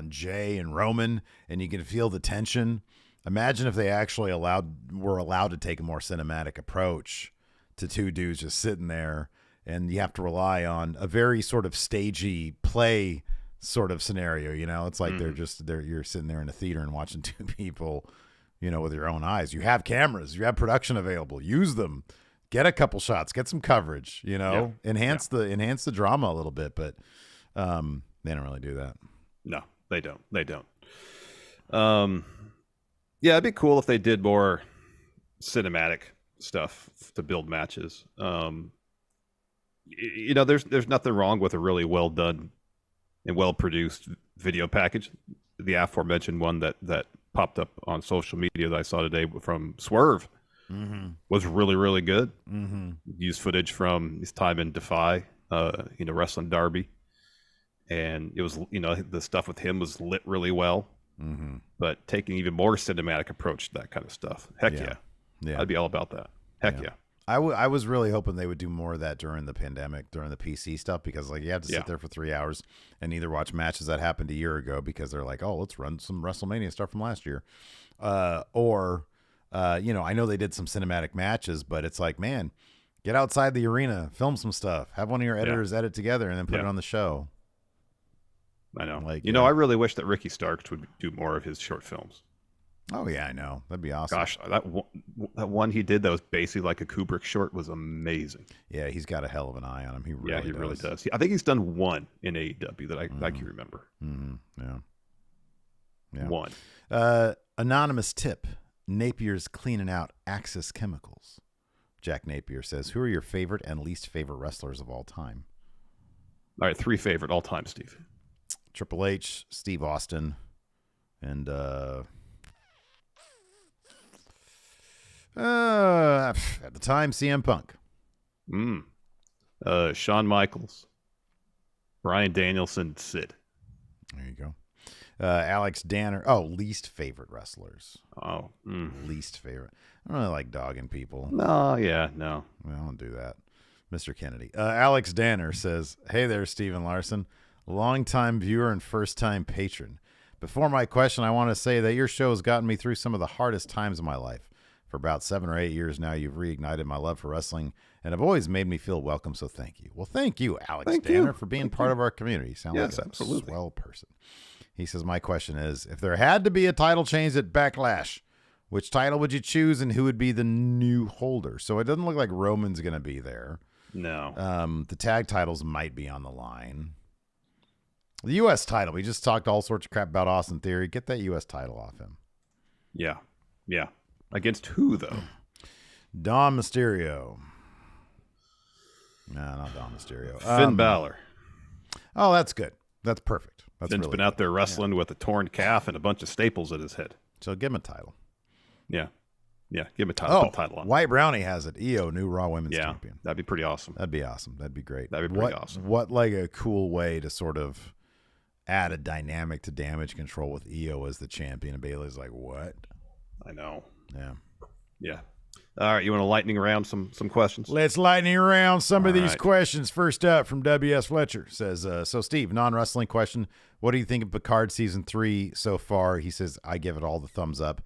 Jay and Roman, and you can feel the tension. Imagine if they actually were allowed to take a more cinematic approach to two dudes just sitting there, and you have to rely on a very sort of stagey play sort of scenario. You know, it's like you're sitting there in a theater and watching two people, you know, with your own eyes. You have cameras, you have production available, use them, get a couple shots, get some coverage, you know, enhance the drama a little bit, but they don't really do that. No, they don't. Yeah, it'd be cool if they did more cinematic stuff to build matches. You know, there's nothing wrong with a really well done and well produced video package. The aforementioned one that popped up on social media that I saw today from Swerve was really, really good. Mm-hmm. Used footage from his time in Defy, Wrestling Derby, and it was, you know, the stuff with him was lit really well. Mm-hmm. But taking even more cinematic approach to that kind of stuff, heck yeah. I'd be all about that. Heck yeah. I was really hoping they would do more of that during the pandemic, during the PC stuff, because like you have to sit there for 3 hours and either watch matches that happened a year ago because they're like, oh, let's run some WrestleMania stuff from last year, or I know they did some cinematic matches, but it's like, man, get outside the arena, film some stuff, have one of your editors edit together, and then put it on the show. I know. Like, I really wish that Ricky Starks would do more of his short films. Oh yeah, I know. That'd be awesome. Gosh, that one he did that was basically like a Kubrick short was amazing. Yeah, he's got a hell of an eye on him. He really does. I think he's done one in AEW that I can remember. Mm-hmm. Yeah. One. Anonymous tip: Napier's cleaning out Axis Chemicals. Jack Napier says, "Who are your favorite and least favorite wrestlers of all time?" All right, 3 favorite all time, Steve. Triple H, Steve Austin, and at the time, CM Punk. Shawn Michaels, Bryan Danielson, Sid. There you go. Alex Danner. Oh, least favorite wrestlers. Oh, least favorite. I don't really like dogging people. No, yeah, no. I don't do that. Mr. Kennedy. Alex Danner says, "Hey there, Steven Larson. Long-time viewer and first-time patron. Before my question, I want to say that your show has gotten me through some of the hardest times of my life. For about 7 or 8 years now, you've reignited my love for wrestling and have always made me feel welcome, so thank you." Well, thank you, Alex Danner, for being part of our community. You sound like a swell person. He says, my question is, if there had to be a title change at Backlash, which title would you choose and who would be the new holder? So it doesn't look like Roman's going to be there. No. The tag titles might be on the line. The U.S. title. We just talked all sorts of crap about Austin Theory. Get that U.S. title off him. Yeah. Yeah. Against who, though? Dom Mysterio. No, not Dom Mysterio. Finn Balor. Oh, that's good. That's perfect. That's Finn's really been out there wrestling with a torn calf and a bunch of staples at his head. So give him a title. Yeah. Yeah, give him a title. Put a title on. White Brownie has it. EO, new Raw Women's Champion. That'd be pretty awesome. That'd be awesome. That'd be great. That'd be pretty awesome. What like a cool way to sort of Add a dynamic to damage control with EO as the champion. And Bayley's like, what? I know. Yeah. Yeah. All right, you want to lightning round some questions? Let's lightning around some of these questions. First up from W.S. Fletcher says, so Steve, non-wrestling question. What do you think of Picard season 3 so far? He says, I give it all the thumbs up.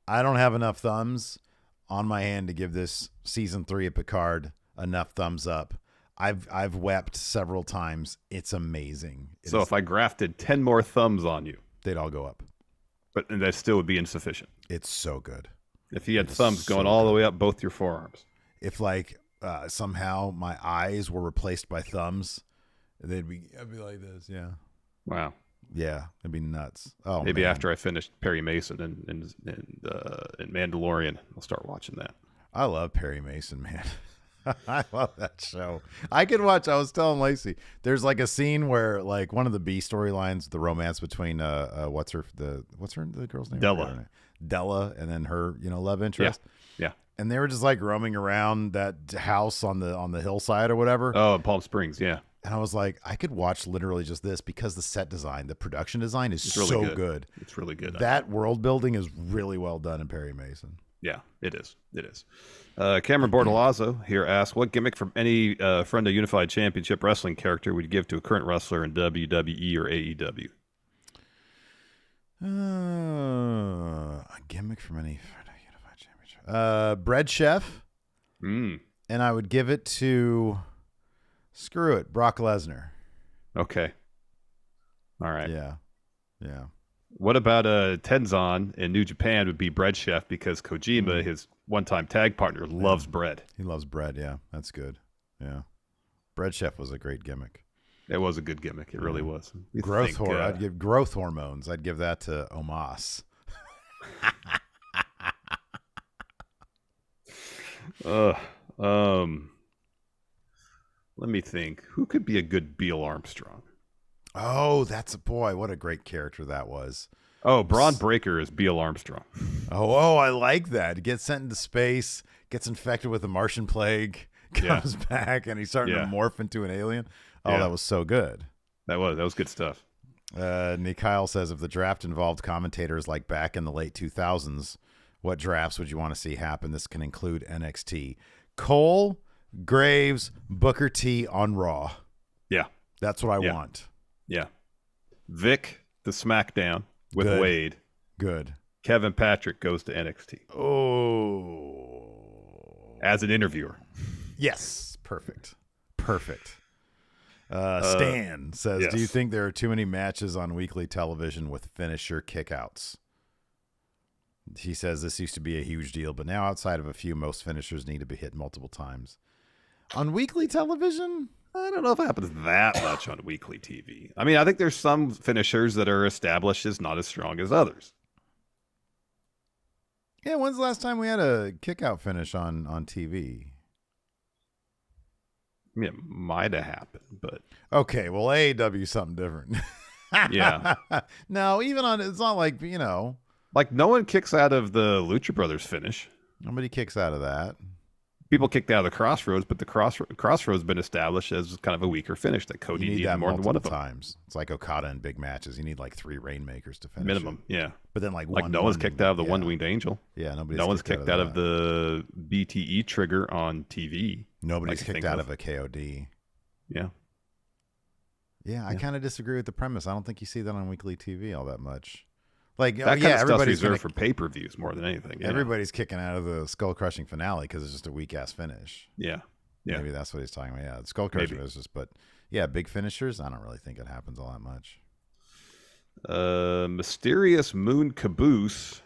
I don't have enough thumbs on my hand to give this season 3 of Picard enough thumbs up. I've wept several times. It's amazing. So if I grafted 10 more thumbs on you, they'd all go up. But that still would be insufficient. It's so good. If you had thumbs going all the way up both your forearms. If like somehow my eyes were replaced by thumbs, I'd be like this. Yeah. Wow. Yeah, it'd be nuts. Oh, maybe man. After I finish Perry Mason and Mandalorian, I'll start watching that. I love Perry Mason, man. I love that show. I was telling Lacey, there's like a scene where like one of the B storylines, the romance between what's the girl's name? Della, and then her, love interest. Yeah. And they were just like roaming around that house on the hillside or whatever. Oh, in Palm Springs, yeah. And I was like, I could watch literally just this because the set design, the production design is really so good. It's really good. That world building is really well done in Perry Mason. Yeah, it is. It is. Cameron Bortolazzo here asks, what gimmick from any Friendo Unified Championship wrestling character would you give to a current wrestler in WWE or AEW? A gimmick from any Friendo Unified Championship. Bread Chef. And I would give it to, screw it, Brock Lesnar. Okay. All right. Yeah. What about Tenzan in New Japan would be Bread Chef because Kojima, his one-time tag partner, loves bread. He loves bread, yeah. That's good. Yeah. Bread Chef was a great gimmick. It was a good gimmick. It really was. I'd give growth hormones. I'd give that to Omos. Let me think. Who could be a good Beal Armstrong? Oh, boy, what a great character that was. Oh, Braun Breaker is Beal Armstrong. Oh, I like that. He gets sent into space, gets infected with the Martian plague, comes back, and he's starting to morph into an alien. Oh, that was so good. That was good stuff. Nikyle says, if the draft involved commentators like back in the late 2000s, what drafts would you want to see happen? This can include NXT. Cole, Graves, Booker T on Raw. Yeah. That's what I want. Yeah. Vic, the SmackDown with Wade. Good. Kevin Patrick goes to NXT. Oh. As an interviewer. Yes. Perfect. Stan says, do you think there are too many matches on weekly television with finisher kickouts? He says this used to be a huge deal, but now outside of a few, most finishers need to be hit multiple times. On weekly television? I don't know if it happens that much on weekly TV. I mean, I think there's some finishers that are established as not as strong as others. Yeah, when's the last time we had a kickout finish on TV? I mean, it might have happened, but... Okay, well, AEW is something different. Yeah. No, even on... It's not like, Like, no one kicks out of the Lucha Brothers finish. Nobody kicks out of that. People kicked out of the Crossroads, but the Crossroads been established as kind of a weaker finish that Cody needed more than one of them. Times. It's like Okada in big matches. You need like 3 Rainmakers to finish minimum, yeah. But then like no one's kicked out of the One-Winged Angel. Yeah, no one's kicked out of the BTE trigger on TV. Nobody's kicked out of a KOD. Yeah. Yeah, I kind of disagree with the premise. I don't think you see that on weekly TV all that much. Like, that kind of stuff's reserved for pay-per-views more than anything. Yeah. Everybody's kicking out of the skull-crushing finale because it's just a weak-ass finish. Yeah. Maybe that's what he's talking about. Yeah, the skull-crushing is just, but yeah, big finishers, I don't really think it happens all that much. Mysterious Moon Caboose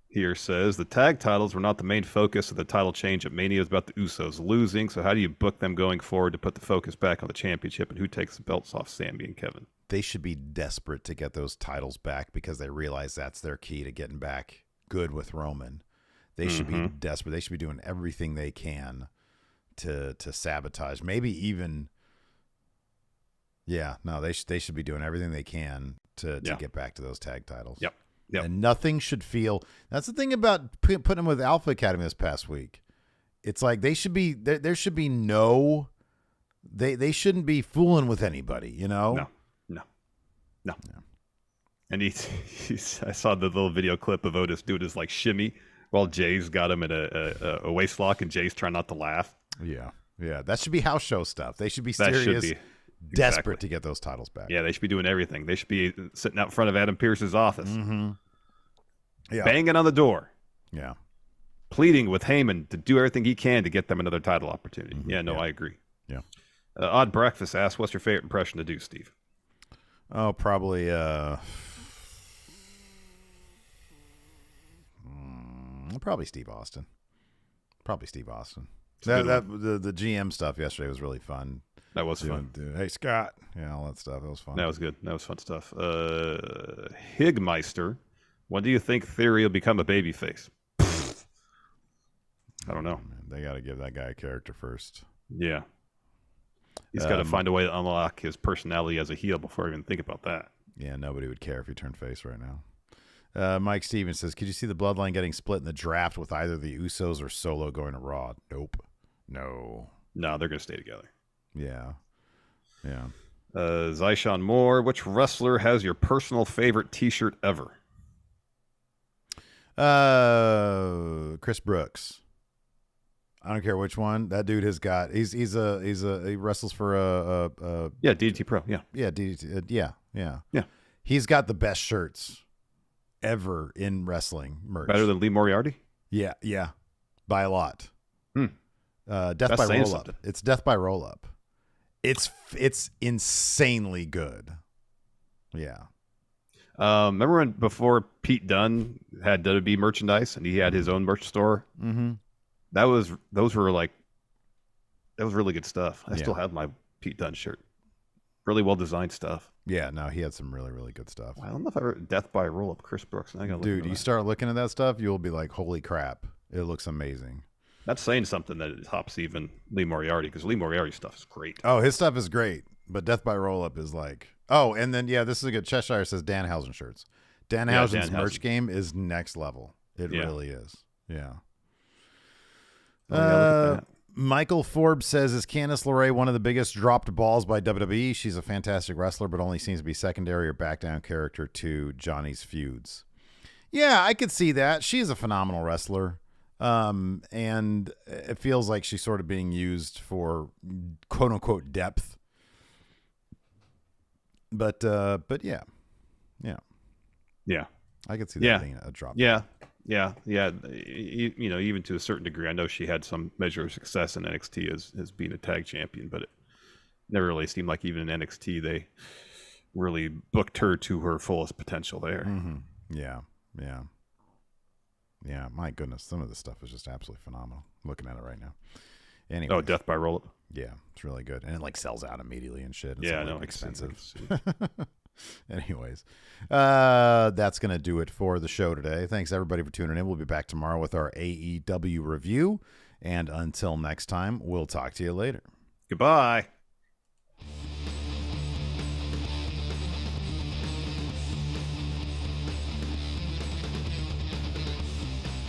here says, the tag titles were not the main focus of the title change at Mania. It was about the Usos losing, so how do you book them going forward to put the focus back on the championship, and who takes the belts off Sammy and Kevin? They should be desperate to get those titles back because they realize that's their key to getting back good with Roman. They should be desperate. They should be doing everything they can to sabotage. Maybe even, they should be doing everything they can to get back to those tag titles. Yep. And nothing should feel. That's the thing about putting them with Alpha Academy this past week. It's like they should be. There should be no. They shouldn't be fooling with anybody. No. No. And I saw the little video clip of Otis doing his like shimmy while Jay's got him in a waist lock, and Jay's trying not to laugh. Yeah. That should be house show stuff. They should be That serious, should be. desperate to get those titles back. Yeah, they should be doing everything. They should be sitting out in front of Adam Pearce's office, banging on the door, pleading with Heyman to do everything he can to get them another title opportunity. I agree. Yeah. Odd Breakfast asks, "What's your favorite impression to do, Steve?" Oh, probably. Probably Steve Austin. The GM stuff yesterday was really fun. That was fun. Hey, Scott. Yeah, all that stuff. That was fun. That was good. That was fun stuff. Higmeister, when do you think Theory will become a babyface? I don't know. Man, they got to give that guy a character first. Yeah. He's got to find a way to unlock his personality as a heel before I even think about that. Yeah, nobody would care if he turned face right now. Mike Stevens says, could you see the Bloodline getting split in the draft with either the Usos or Solo going to Raw? Nope. No, they're going to stay together. Yeah. Zyshawn Moore, which wrestler has your personal favorite T-shirt ever? Chris Brooks. I don't care which one. That dude has got. He wrestles for DDT Pro. Yeah. DDT. Yeah. He's got the best shirts ever in wrestling merch. Better than Lee Moriarty? Yeah. By a lot. Death That's by Roll something. Up. It's Death by Roll Up. It's insanely good. Yeah. Remember when before Pete Dunne had WWE merchandise and he had his own merch store? Mm-hmm. That was really good stuff. I still have my Pete Dunne shirt. Really well designed stuff. Yeah, no, he had some really, really good stuff. I don't know if I wrote Death by Roll Up Chris Brooks. Dude, you start looking at that stuff, you'll be like, holy crap, it looks amazing. That's saying something that it tops even Lee Moriarty, because Lee Moriarty stuff is great. Oh, his stuff is great, but Death by Roll Up is like, oh, and then, this is a good. Cheshire says Danhausen shirts. Danhausen's merch game is next level. It really is. Yeah. Michael Forbes says, is Candice LeRae one of the biggest dropped balls by WWE? She's a fantastic wrestler, but only seems to be secondary or back down character to Johnny's feuds. Yeah, I could see that. She's a phenomenal wrestler. And it feels like she's sort of being used for quote unquote depth. But yeah. I could see that being a drop. Yeah. Even to a certain degree, I know she had some measure of success in NXT as being a tag champion, but it never really seemed like even in NXT they really booked her to her fullest potential there. Mm-hmm. Yeah. My goodness, some of this stuff is just absolutely phenomenal. I'm looking at it right now. Anyway. Oh, Death by Roll Up. Yeah, it's really good, and it like sells out immediately and shit. It's expensive. Anyways, that's going to do it for the show today. Thanks, everybody, for tuning in. We'll be back tomorrow with our AEW review. And until next time, we'll talk to you later. Goodbye.